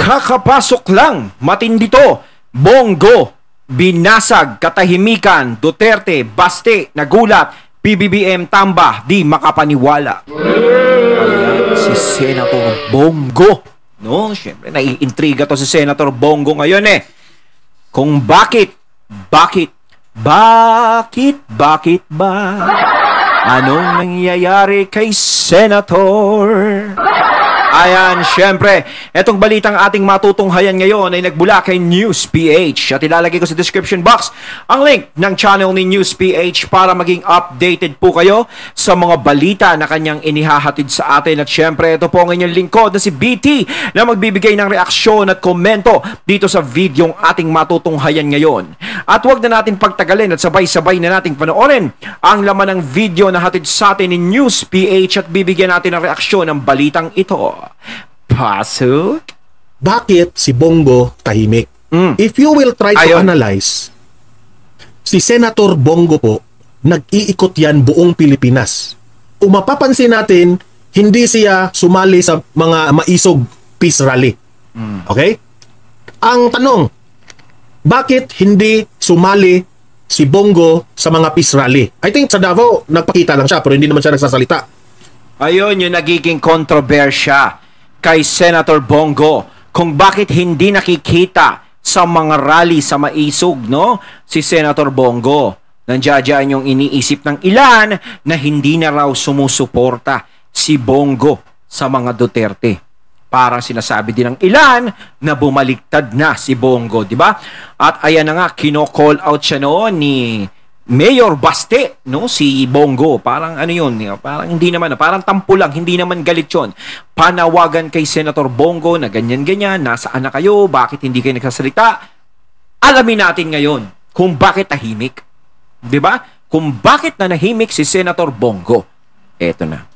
Kakapasok lang, matindi to. Bongo, binasag, katahimikan, Duterte, baste, nagulat, PBBM tamba, di makapaniwala. Ayan, si Senator Bongo. No, syempre, naiintriga to si Senator Bongo ngayon eh. Kung bakit ba? Anong nangyayari kay Senator? Ayan, syempre, etong balitang ating matutunghayan ngayon ay nagbula kay News PH at ilalagay ko sa description box ang link ng channel ni News PH para maging updated po kayo sa mga balita na kanyang inihahatid sa atin. At syempre, ito po ang inyong lingkod na si BT na magbibigay ng reaksyon at komento dito sa videong ating matutunghayan ngayon. At huwag na natin pagtagalin at sabay-sabay na nating panoorin ang laman ng video na hatid sa atin ni News PH at bibigyan natin ng reaksyon ng balitang ito. Pasok? Bakit si Bongo tahimik? If you will try to analyze, si Senator Bongo po, nag-iikot yan buong Pilipinas. Kung mapapansin natin, hindi siya sumali sa mga maisog peace rally. Okay? Ang tanong, bakit hindi sumali si Bongo sa mga peace rally? I think sa Davao, nagpakita lang siya pero hindi naman siya nagsasalita. Ayun yung nagiging kontrobersya kay Senator Bongo kung bakit hindi nakikita sa mga rally sa maisog, no? Si Senator Bongo. Nandiyan yung iniisip ng ilan na hindi na raw sumusuporta si Bongo sa mga Duterte. Parang sinasabi din ng ilan na bumaliktad na si Bongo, di ba? At ayan na nga, kino-call out siya noon ni Mayor Baste, no, si Bongo. Parang ano yun, parang hindi naman, parang tampo lang, hindi naman galit yun. Panawagan kay Senator Bongo na ganyan-ganyan, nasaan na kayo, bakit hindi kayo nagsasalita? Alamin natin ngayon kung bakit tahimik. Diba? Kung bakit na nahimik si Senator Bongo. Eto na.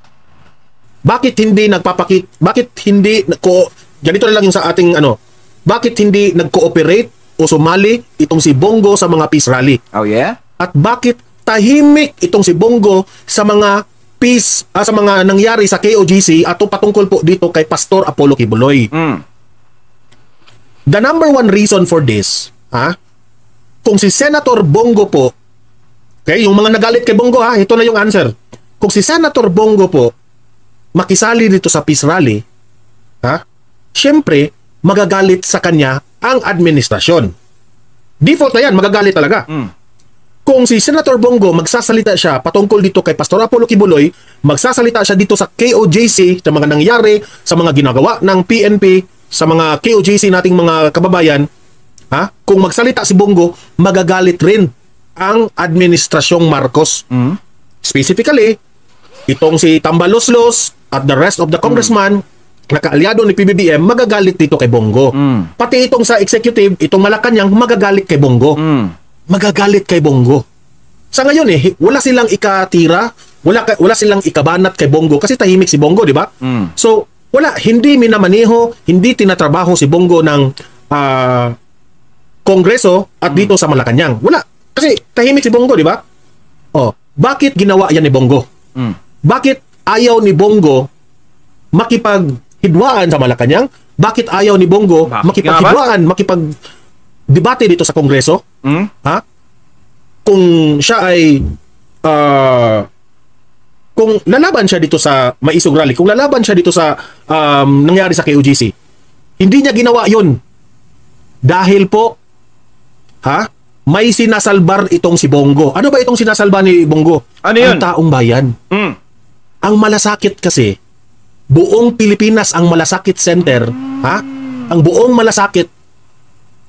Bakit hindi ganito na lang yung sa ating bakit hindi nag-cooperate o sumali itong si Bongo sa mga peace rally? Oh yeah? At bakit tahimik itong si Bongo sa mga peace, sa mga nangyari sa KOGC at patungkol po dito kay Pastor Apollo Kibuloy? The number one reason for this, kung si Senator Bongo po, okay, yung mga nagalit kay Bongo, ito na yung answer. Kung si Senator Bongo po makisali dito sa peace rally, syempre magagalit sa kanya ang administrasyon. Default na yan, magagalit talaga. Kung si Senator Bongo magsasalita siya patungkol dito kay Pastor Apollo Kibuloy, magsasalita siya dito sa KOJC, sa mga nangyari, sa mga ginagawa ng PNP, sa mga KOJC nating mga kababayan, kung magsalita si Bongo, magagalit rin ang administrasyong Marcos. Specifically, itong si Tambaloslos at the rest of the congressman na kaalyado ni PBBM, magagalit dito kay Bongo. Pati itong sa executive, itong Malacanang, magagalit kay Bongo. Magagalit kay Bongo. Sa ngayon wala silang ikatira, wala silang ikabanat kay Bongo kasi tahimik si Bongo, di ba? So, hindi minamaneho, hindi tinatrabaho si Bongo ng Kongreso at dito sa Malacanang. Wala. Kasi tahimik si Bongo, di ba? Bakit ginawa yan ni Bongo? Bakit ayaw ni Bongo makipaghidwaan sa Malacanang? Bakit ayaw ni Bongo makipaghidwaan, makipagdebate dito sa Kongreso? Kung siya ay kung lalaban siya dito sa maisog rally, kung lalaban siya dito sa nangyari sa KOGC, hindi niya ginawa yun dahil po may sinasalbar itong si Bongo. Ano ba itong sinasalba ni Bongo? Ano yun? Ang taong bayan. Ang malasakit kasi, buong Pilipinas ang malasakit center, ang buong malasakit,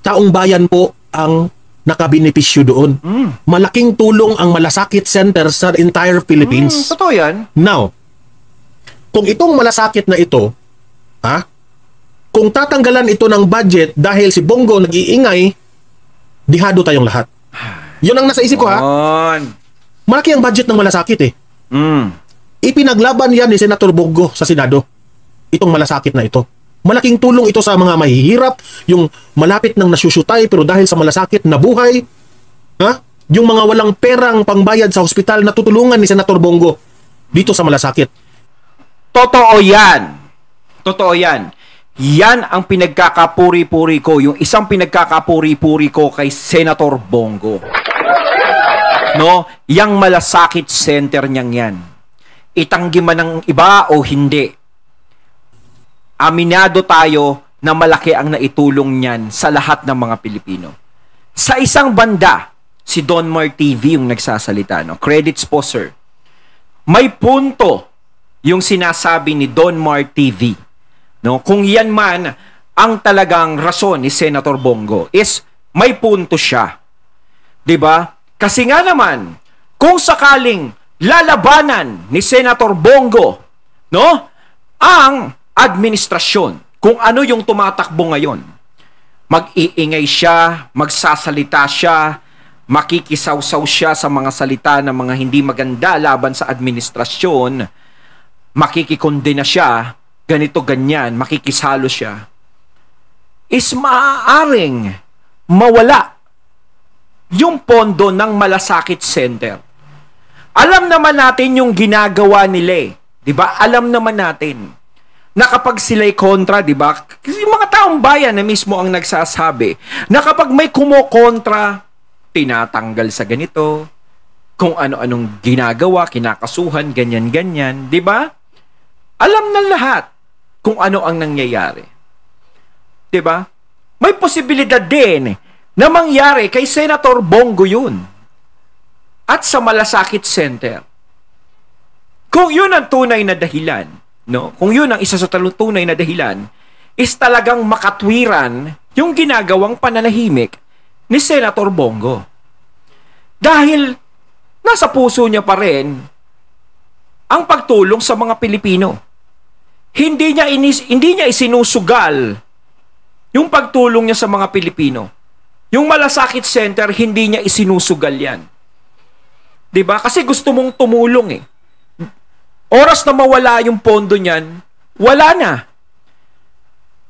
taong bayan po ang nakabenepisyo doon. Malaking tulong ang malasakit center sa entire Philippines. Totoo yan. Now, kung itong malasakit na ito, kung tatanggalan ito ng budget dahil si Bongo nag-iingay, dihado tayong lahat. Yun ang nasa isip ko, Malaki ang budget ng malasakit Ipinaglaban yan ni Senator Bongo sa Senado. Itong malasakit na ito. Malaking tulong ito sa mga mahihirap, yung malapit nang nasyusyutay pero dahil sa malasakit nabuhay. Yung mga walang perang pangbayad sa hospital, natutulungan ni Senator Bongo dito sa malasakit. Totoo yan. Totoo yan. Yan ang pinagkakapuri-puri ko, yung isang pinagkakapuri-puri ko kay Senator Bongo. No, yang malasakit center niyang yan. Itanggi man ng iba o hindi. Aminado tayo na malaki ang naitulong niyan sa lahat ng mga Pilipino. Sa isang banda, si Donmar TV yung nagsasalita. No? Credits po, sir. May punto yung sinasabi ni Donmar TV. No? Kung yan man ang talagang rason ni Senator Bongo, is may punto siya. 'Di ba? Kasi nga naman, kung sakaling lalabanan ni Senator Bongo, no, ang administrasyon, kung ano yung tumatakbo ngayon, mag-iingay siya, magsasalita siya, makikisawsaw siya sa mga salita ng mga hindi maganda laban sa administrasyon, makikikondena siya, ganito ganyan, makikisalo siya, is maaaring mawala yung pondo ng Malasakit Center. Alam naman natin yung ginagawa nila, 'di ba? Alam naman natin na kapag sila'y kontra, 'di ba? Kasi yung mga taong bayan na mismo ang nagsasabi na kapag may kumokontra, tinatanggal sa ganito, kung ano-anong ginagawa, kinakasuhan, ganyan-ganyan, 'di ba? Alam ng lahat kung ano ang nangyayari. 'Di ba? May posibilidad din na mangyari kay Senator Bongo yun. At sa Malasakit Center. Kung yun ang tunay na dahilan, no? Kung yun ang isa sa tunay na dahilan, is talagang makatwiran yung ginagawang pananahimik ni Senator Bongo. Dahil nasa puso niya pa rin ang pagtulong sa mga Pilipino. Hindi niya isinusugal yung pagtulong niya sa mga Pilipino. Yung Malasakit Center, hindi niya isinusugal yan. 'Di ba? Kasi gusto mong tumulong eh. Oras na mawala yung pondo niyan, wala na.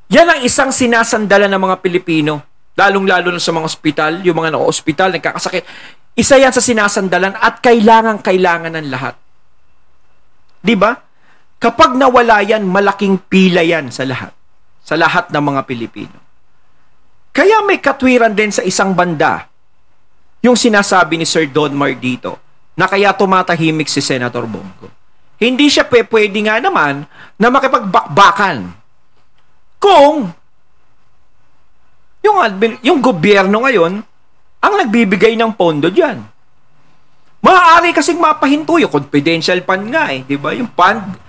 Yan ang isang sinasandalan ng mga Pilipino, lalong-lalo na sa mga ospital, yung mga na-ospital, nagkakasakit. Isa yan sa sinasandalan at kailangan ng lahat. 'Di ba? Kapag nawala yan, malaking pila yan sa lahat. Sa lahat ng mga Pilipino. Kaya may katwiran din sa isang banda yung sinasabi ni Sir Donmar dito na kaya tumatahimik si Senator Bongo. Hindi siya pwede nga naman na makipagbakbakan kung yung gobyerno ngayon ang nagbibigay ng pondo dyan. Maaari kasing mapahinto yung confidential fund nga eh. Diba? Yung fund,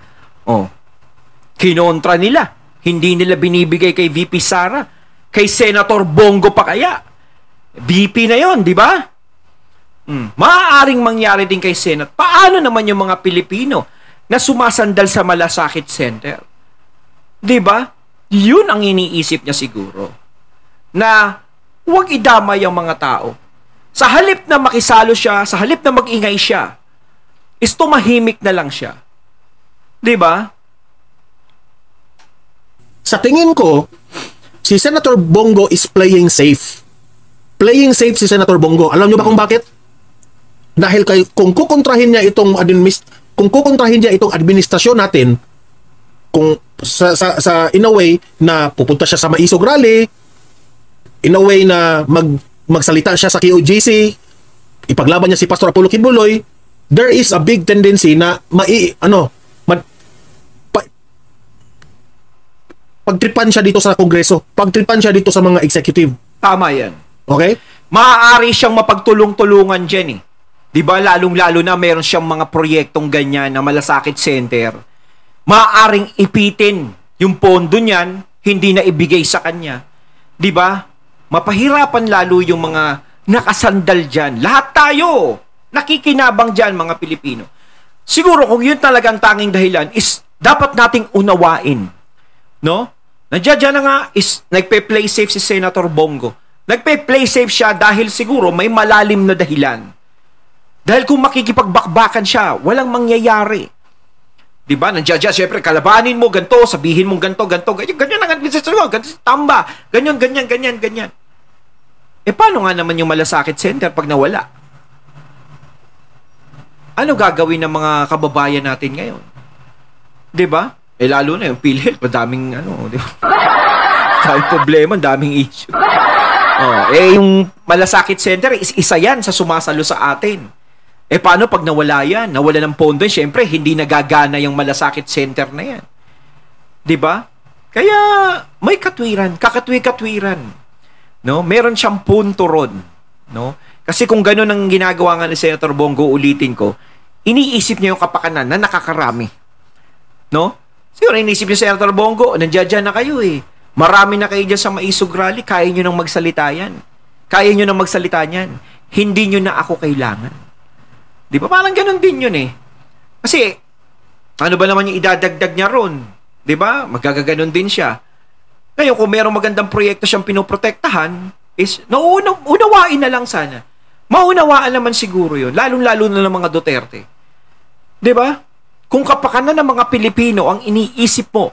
kinontra nila. Hindi nila binibigay kay VP Sara. Kay Senator Bongo pa kaya. VP na yon, di ba? Maaaring mangyari din kay Senate. Paano naman yung mga Pilipino na sumasandal sa Malasakit Center? Di ba? Yun ang iniisip niya siguro. Na huwag idamay ang mga tao. Sa halip na makisalo siya, sa halip na mag-ingay siya, is tumahimik na lang siya. Di ba? Sa tingin ko, si Senator Bongo is playing safe. Playing safe si Senator Bongo. Alam niyo ba kung bakit? Dahil kung kukontrahin niya itong administrasyon natin, kung sa in a way na pupunta siya sa Maisog Rally, in a way na magsalita siya sa KOJC, ipaglaban niya si Pastor Apollo Kibuloy, there is a big tendency na pagtripan siya dito sa Kongreso, pagtripan siya dito sa mga executive. Tama yan. Okay? Maaari siyang mapagtulong-tulungan dyan eh. Diba, lalong-lalo na meron siyang mga proyektong ganyan na Malasakit Center. Maaaring ipitin yung pondo niyan, hindi na ibigay sa kanya. Diba? Mapahirapan lalo yung mga nakasandal dyan. Lahat tayo nakikinabang dyan, mga Pilipino. Siguro kung yun talagang tanging dahilan is dapat nating unawain. No? Nandiyan na nga is nagpe-play safe si Senator Bongo. Nagpe-play safe siya dahil siguro may malalim na dahilan. Dahil kung makikipagbakbakan siya, walang mangyayari. Diba? Nandiyan, syempre, kalabanin mo, ganito, sabihin mo, ganito, ganyan ang administrasyon, ganito, tamba, ganyan. Paano nga naman yung Malasakit Center pag nawala? Ano gagawin ng mga kababayan natin ngayon? Diba? Eh lalo na yung PhilHealth, madaming ano, di ba? Daming problema, daming issue. Yung malasakit center, isa yan sa sumasalo sa atin. Eh paano pag nawala yan? Nawala ng pondo, syempre hindi nagagana yung malasakit center na yan. 'Di ba? Kaya may katwiran, kakatwi-katwiran. No? Meron siyang punto ron, no? Kasi kung gano'n ang ginagawa nga ni Senator Bongo, ulitin ko, iniisip niya yung kapakanan na nakakarami. No? Siguro iniisip niya Senator Bongo, nandiyan na kayo eh. Marami na kayo dyan sa Maisog Rally, kaya nyo nang magsalita yan. Kaya nyo nang magsalita yan. Hindi nyo na ako kailangan. Di ba? Parang ganun din yun eh. Kasi, ano ba naman yung idadagdag niya ron? Di ba? Magagaganon din siya. Ngayon, kung merong magandang proyekto siyang pinoprotektahan, is, unawain na lang sana. Maunawaan naman siguro yun. Lalong-lalo na ng mga Duterte. Di ba? Kung kapakanan ng mga Pilipino ang iniisip mo,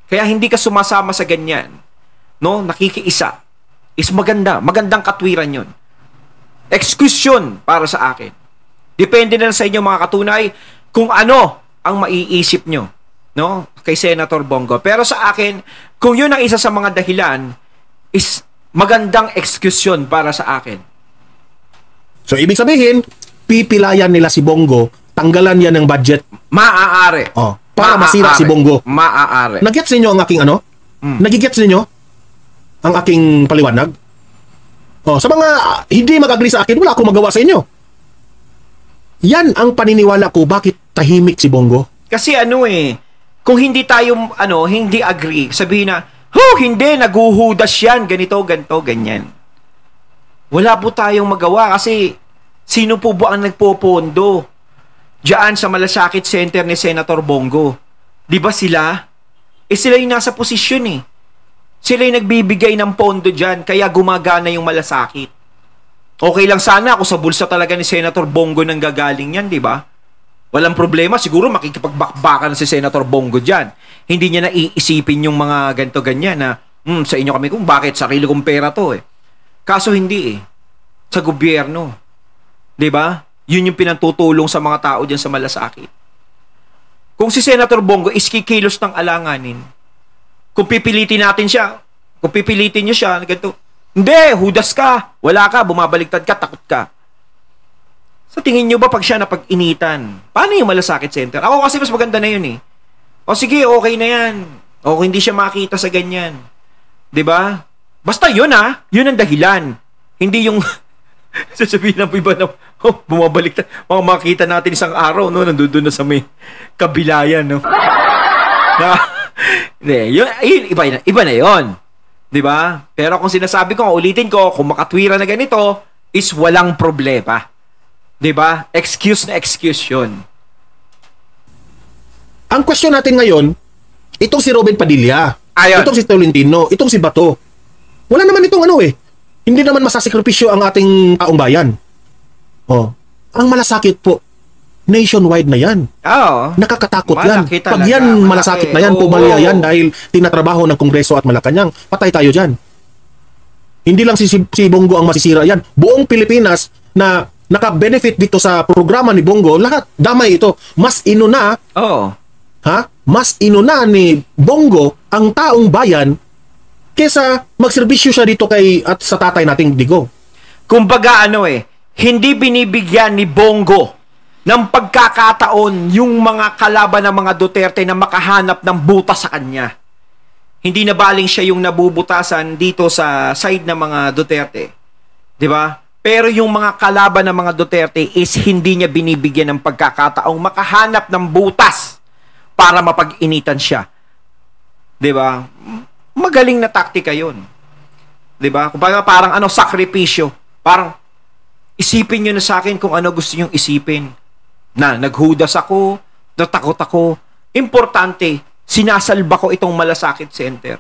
kaya hindi ka sumasama sa ganyan, no? Nakikiisa, is magandang katwiran yun. Excuse yun para sa akin. Depende na sa inyo mga katunay kung ano ang maiisip nyo, no? Kay Senator Bongo. Pero sa akin, kung yun ang isa sa mga dahilan, is magandang excuse yun para sa akin. So, ibig sabihin, pipilayan nila si Bongo, tanggalan yan ng budget. Maaari. Para masira si Bongo. Maaari. Nagigets ninyo ang aking ano? Nagigets ninyo ang aking paliwanag? Sa mga hindi mag-agree sa akin, wala akong magawa sa inyo. Yan ang paniniwala ko bakit tahimik si Bongo. Kasi kung hindi tayo hindi agree, sabihin na, hindi, naguhudas yan, ganito, ganyan. Wala po tayong magawa kasi sino po ba ang nagpopondo diyan sa Malasakit Center ni Senator Bongo? Di ba sila? Sila yung nasa posisyon eh. Sila yung nagbibigay ng pondo diyan, kaya gumagana yung malasakit. Okay lang sana kung sa bulsa talaga ni Senator Bongo nang gagaling yan, di ba? Walang problema, siguro makikipagbakbakan na si Senator Bongo diyan. Hindi niya naiisipin yung mga ganito-ganyan na, sa inyo kami kung bakit, sarili kong pera to eh. Kaso hindi eh. Sa gobyerno. Di ba? Yun yung pinantutulong sa mga tao dyan sa malasakit. Kung si Senator Bongo is kikilos ng alanganin, kung pipilitin natin siya, kung pipilitin niyo siya, ganito, hindi, hudas ka, wala ka, bumabaliktad ka, takot ka. Sa tingin nyo ba pag siya napag-initan, paano yung Malasakit Center? Ako kasi mas maganda na yun eh. O sige, okay na yan. O hindi siya makita sa ganyan. 'Di ba? Basta yun yun ang dahilan. Hindi yung sasabihin ng iba na bumabalik makita natin isang araw, no, nandoon na sa may kabilayan, no. Iba na yun. 'Di ba? Pero kung sinasabi ko, ulitin ko, kung makatwira na ganito, is walang problema. 'Di ba? Excuse na excuse yun. Ang question natin ngayon, itong si Robin Padilla, itong si Tolentino, itong si Bato. Wala naman itong hindi naman masasakripisyo ang ating taong bayan. Ang malasakit po, nationwide na yan. Nakakatakot yan. Pag yan malasakit na yan, pumalya yan dahil tinatrabaho ng Kongreso at Malacanang, patay tayo dyan. Hindi lang si Bongo ang masisira yan. Buong Pilipinas na naka-benefit dito sa programa ni Bongo, lahat damay ito. Mas inuna, mas inuna ni Bongo ang taong bayan kesa magserbisyo siya dito at sa tatay nating Digo. Kumbaga hindi binibigyan ni Bongo ng pagkakataon yung mga kalaban ng mga Duterte na makahanap ng butas sa kanya. Hindi na baling siya yung nabubutasan dito sa side ng mga Duterte. 'Di ba? Pero yung mga kalaban ng mga Duterte is hindi niya binibigyan ng pagkakataong makahanap ng butas para mapag-initan siya. 'Di ba? Magaling na taktika 'yon. 'Di ba? Kumbaga parang sakripisyo. Parang isipin niyo na sa akin kung ano gusto niyo isipin. Na naghudas ako, natakot ako. Importante, sinasalba ko itong Malasakit Center.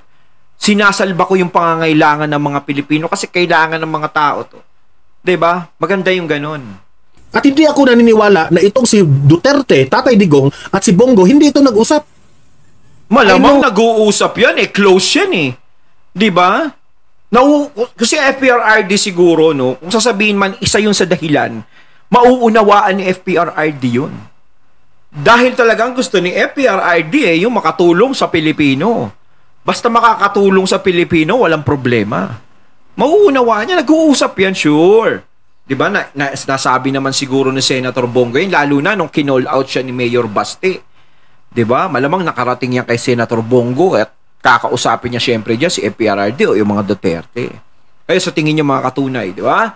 Sinasalba ko yung pangangailangan ng mga Pilipino kasi kailangan ng mga tao to. 'Di ba? Maganda yung ganun. At hindi ako naniniwala na itong si Duterte, Tatay Digong at si Bongo hindi ito nag-usap. Malamang nag-uusap yan close yan 'di ba? Kasi FPRRD siguro, no, kung sasabihin man isa yun sa dahilan, mauunawaan ni FPRRD yun. Dahil talagang gusto ni FPRRD yung makatulong sa Pilipino. Basta makakatulong sa Pilipino, walang problema. Mauunawaan niya, nag-uusap yan, sure. 'Di ba? Nasabi naman siguro ni Senator Bongo yun, lalo na nung kinall out siya ni Mayor Baste. 'Di ba? Malamang nakarating yan kay Senator Bongo at kakausapin niya syempre diyan si FPRRD o yung mga Duterte. Kaya sa tingin niyo mga katunay, 'di ba?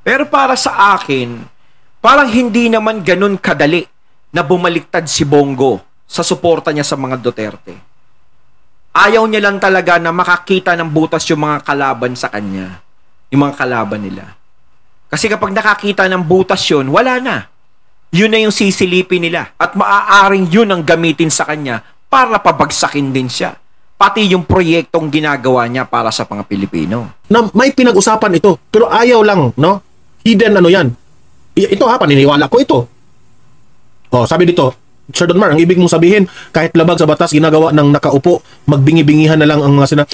Pero para sa akin, parang hindi naman ganun kadali na bumaliktad si Bongo sa suporta niya sa mga Duterte. Ayaw niya lang talaga na makakita ng butas yung mga kalaban sa kanya. Yung mga kalaban nila. Kasi kapag nakakita ng butas yun, wala na. Yun na yung sisilipin nila. At maaaring yun ang gamitin sa kanya para pabagsakin din siya. Pati yung proyektong ginagawa niya para sa mga Pilipino. Na may pinag-usapan ito, pero ayaw lang, no? Hidden ano yan. Ito ha, paniniwala ko ito. Oh, sabi dito, Sir Don Mar, ang ibig mong sabihin, kahit labag sa batas, ginagawa ng nakaupo, magbingi-bingihan na lang ang mga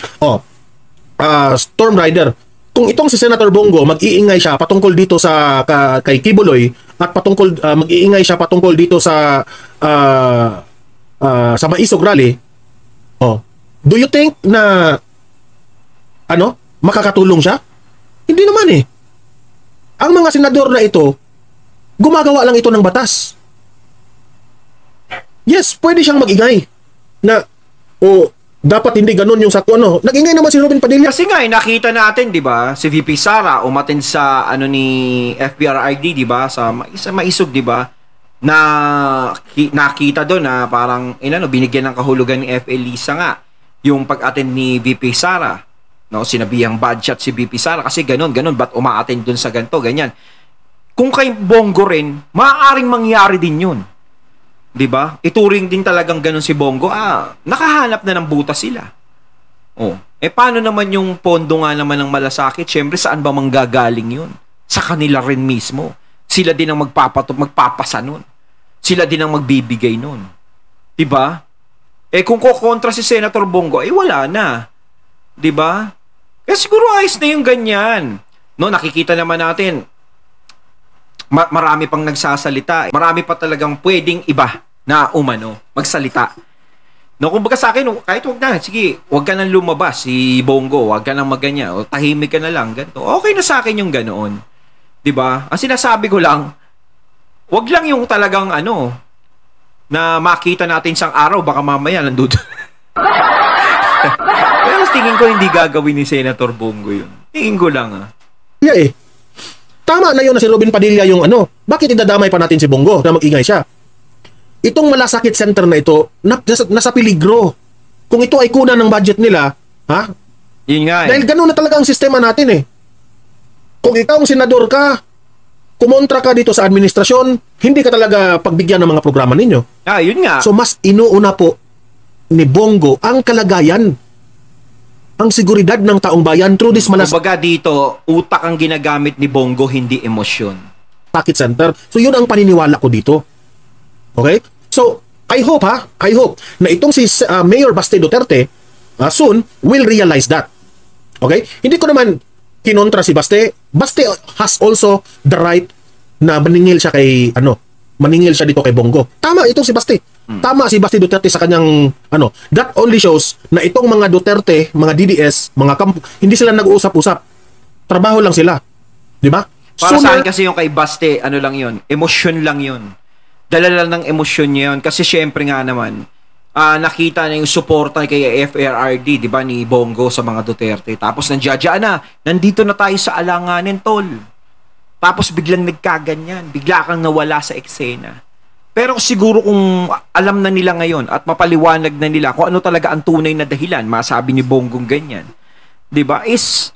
Storm Rider, kung itong si Senator Bongo, mag-iingay siya patungkol dito sa kay Kibuloy at patungkol mag-iingay siya patungkol dito sa Maisog Rally. Oh, do you think na makakatulong siya? Hindi naman eh. Ang mga senador na ito, gumagawa lang ito ng batas. Yes, pwede siyang mag-ingay na dapat hindi ganun yung sakto Nag-ingay naman si Robin Padilla. Kasi nga nakita natin, 'di ba? Si VP Sara umattend sa ni FPRRD, 'di ba? Sa Maisog, 'di ba? Na nakita doon na parang binigyan ng kahulugan ni FL Lisa nga yung pag-attend ni VP Sara. No, sinabihang bad shot si VP Sara kasi ganun ba't uma-attend doon sa ganito, ganyan. Kung kay Bongo rin, maaaring mangyari din 'yun. 'Di ba? Ituring din talagang ganun si Bongo. Nakahanap na ng butas sila. Paano naman yung pondo nga naman ng malasakit? Syempre, saan ba manggagaling 'yun? Sa kanila rin mismo. Sila din ang magpapasa nun. Sila din ang magbibigay nun. 'Di ba? Kung kokontra si Senator Bongo, wala na. 'Di ba? Kaya siguro ayos na yung ganyan. No, nakikita naman natin marami pang nagsasalita. Marami pa talagang pwedeng iba na magsalita. No, kumbaga sa akin, kahit wag na, sige, wag ka nang lumabas si Bongo, wag ka nang maganya, o tahimik ka na lang, ganito. Okay na sa akin yung ganoon. 'Di ba? Ang sinasabi ko lang, wag lang yung talagang na makita natin isang araw, baka mamaya nandun. Pero tingin ko hindi gagawin ni Senator Bongo yun. Tingin ko lang Yeah Tama na yun na si Robin Padilla yung bakit idadamay pa natin si Bongo na mag-ingay siya? Itong malasakit center na ito, nasa peligro. Kung ito ay kunan ng budget nila, ha? Yun nga Dahil gano'n na talaga ang sistema natin eh. Kung ikaw ang senador ka, kumontra ka dito sa administrasyon, hindi ka talaga pagbigyan ng mga programa ninyo. Yun nga. So mas inuuna po ni Bongo ang kalagayan, ang seguridad ng taong bayan through this Kumbaga dito, utak ang ginagamit ni Bongo, hindi emosyon. Sakit center. So yun ang paniniwala ko dito. Okay? So, I hope na itong si Mayor Baste Duterte soon will realize that. Okay? Hindi ko naman kinontra si Baste. Baste has also the right na maningil siya kay maningil siya dito kay Bongo. Tama itong si Baste. Tama si Baste Duterte sa kanyang that only shows na itong mga Duterte, mga DDS, hindi sila nag-uusap-usap. Trabaho lang sila. 'Di ba? Para sa akin kasi yung kay Baste, lang 'yon, emosyon lang 'yon. Dala lang ng emosyon niya 'yon kasi syempre nga naman nakita na yung suporta kay FRRD, 'di ba, ni Bongo sa mga Duterte. Tapos nandito na tayo sa alanganin, tol. Tapos biglang nagkaganyan, bigla kang nawala sa eksena. Pero siguro kung alam na nila ngayon at mapaliwanag na nila kung ano talaga ang tunay na dahilan, masabi ni Bonggong ganyan, 'di ba? Is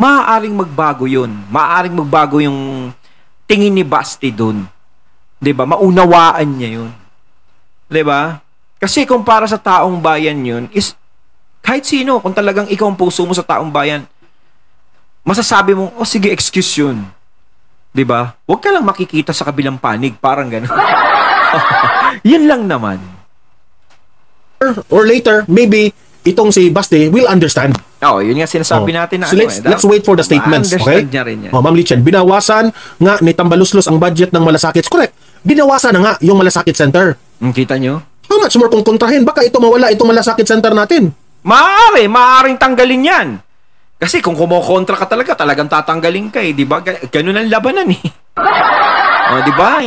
maaaring magbago 'yun. Maaaring magbago yung tingin ni Basti doon. 'Di ba? Maunawaan niya 'yun. 'Di ba? Kasi kung para sa taong bayan 'yun, is kahit sino, kung talagang ikaw ang puso mo sa taong bayan, masasabi mo, sige, excuse 'yun. 'Di ba? Huwag ka lang makikita sa kabilang panig, parang gano'n. Yun lang naman. Or later, maybe itong si Baste will understand Oo, yun nga sinasabi natin na So let's wait for the statements, okay? Niya rin yan. Ma'am Lichen, binawasan nga ni Tambaluslos ang budget ng Malasakit. Correct. Binawasan na nga yung Malasakit Center. Kita nyo? How much more kung kontrahin? Baka ito mawala itong Malasakit Center natin. Maaaring tanggalin yan. Kasi kung kumokontra ka talaga, talagang tatanggalin ka di ba? Ganun ang labanan di ba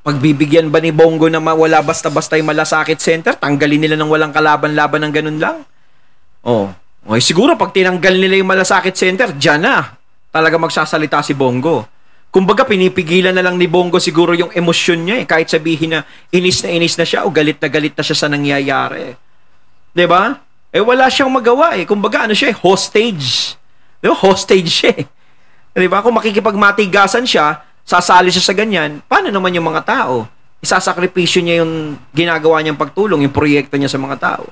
pagbibigyan ba ni Bongo na mawala basta-basta yung Malasakit Center, tanggalin nila ng walang kalaban-laban ng ganun lang? Siguro pag tinanggal nila yung Malasakit Center, dyan na talaga magsasalita si Bongo. Kumbaga, pinipigilan na lang ni Bongo siguro yung emosyon niya kahit sabihin na inis na siya o galit na siya sa nangyayari. Diba? Wala siyang magawa Kumbaga, siya hostage. Diba? Hostage siya Diba? Kung makikipagmatigasan siya, sasali siya sa ganyan, paano naman yung mga tao? Isasakripisyo niya yung ginagawa niyang pagtulong, yung proyekto niya sa mga tao.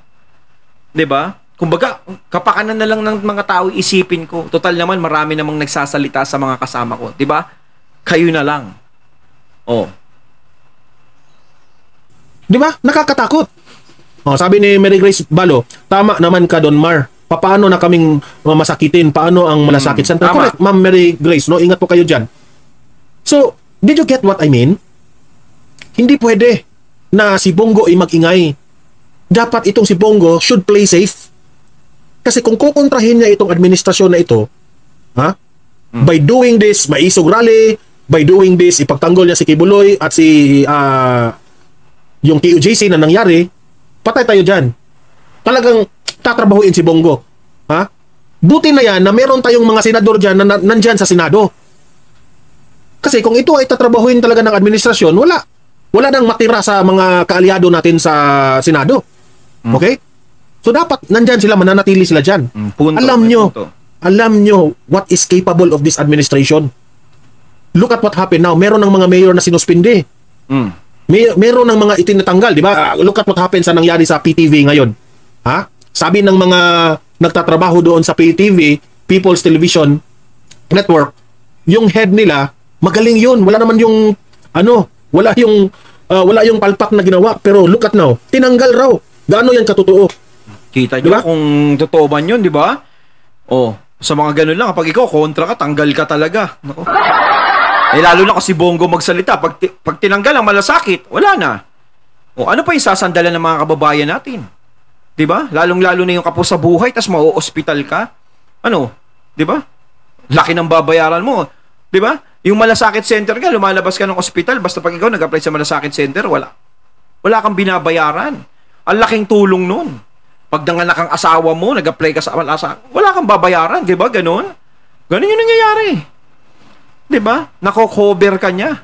Diba? Kumbaga, kapakanan na lang ng mga tao isipin ko. Total naman, marami namang nagsasalita sa mga kasama ko. Diba? Kayo na lang. Diba? Nakakatakot. Sabi ni Mary Grace Balo, tama naman ka, Don Mar. Paano na kaming masakitin? Paano ang Malasakit Center? Correct, Ma'am Mary Grace. Ingat po kayo dyan. So, did you get what I mean? Hindi pwede na si Bongo ay mag-ingay. Dapat itong si Bongo should play safe. Kasi kung kukontrahin niya itong administrasyon na ito, by doing this, maisog rally, by doing this, ipagtanggol niya si Kibuloy at si yung KUJC na nangyari, patay tayo dyan. Talagang tatrabahuin si Bongo. Buti na yan na meron tayong mga senador dyan na nandyan sa Senado. Kasi kung ito ay tatrabahuin talaga ng administrasyon, wala nang matira sa mga kaalyado natin sa Senado. Okay? So dapat nandyan sila, mananatili sila dyan. Alam nyo what is capable of this administration. Look at what happened now. Meron ng mga mayor na sinuspindi. Meron ng mga itinatanggal, di ba? Look at what happened sa nangyari sa PTV ngayon. Sabi ng mga nagtatrabaho doon sa PTV, People's Television Network, yung head nila, magaling yun. Wala naman yung, wala yung palpak na ginawa. Pero look at now, tinanggal raw. Gaano yan katotoo? Kita nyo kung totoo ba yun, di ba? Sa mga ganun lang, kapag ikaw kontra ka, tanggal ka talaga. Nako. Lalo na kasi Bongo magsalita. Pag tinanggal ang Malasakit, wala na. Ano pa yung sasandalan ng mga kababayan natin? Di ba? Lalong-lalo na yung kapos sa buhay, tas mau-hospital ka. Di ba? Laki ng babayaran mo. Di ba? Yung Malasakit Center ka, lumalabas ka ng ospital, basta pag ikaw nag-apply sa Malasakit Center, wala kang binabayaran. Ang laking tulong nun. Pag nanganak ang asawa mo, nag-apply ka sa Malasakit, wala kang babayaran, di ba? Ganon yung nangyayari. Di ba? Nako-cover ka niya.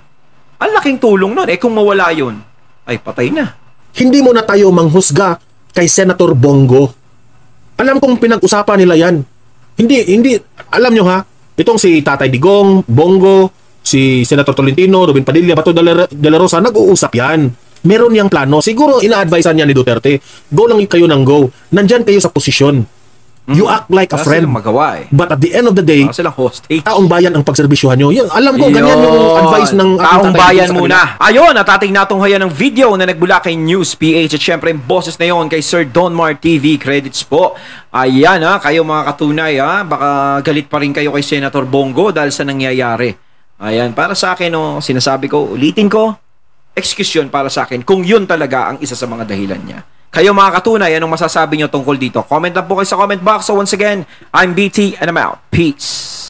Ang laking tulong nun. Kung mawala yun, ay patay na. Hindi mo na tayo manghusga kay Senator Bongo. Alam kong pinag-usapan nila yan. Hindi, alam nyo itong si Tatay Digong, Bongo, si Senator Tolentino, Robin Padilla, Bato de la Rosa, nag-uusap yan. Meron niyang plano. Siguro ina-advisean niya ni Duterte, go lang kayo ng go. Nandyan kayo sa posisyon. You act like a friend. Magawa But at the end of the day, taong bayan ang pagserbisyuhan nyo. Alam ko, ganyan yung advice ng taong bayan muna. Ayun, at ating natunghayan ng video na nagbula kay News PH at syempre yung boses na yon kay Sir Donmar TV. Credits po. Ayan kayo mga katunay baka galit pa rin kayo kay Senator Bongo dahil sa nangyayari. Ayan, para sa akin sinasabi ko, ulitin ko, excuse yun para sa akin kung yun talaga ang isa sa mga dahilan niya. Kayo mga katunay, anong masasabi nyo tungkol dito? Comment lang po kayo sa comment box. So once again, I'm BT and I'm out. Peace.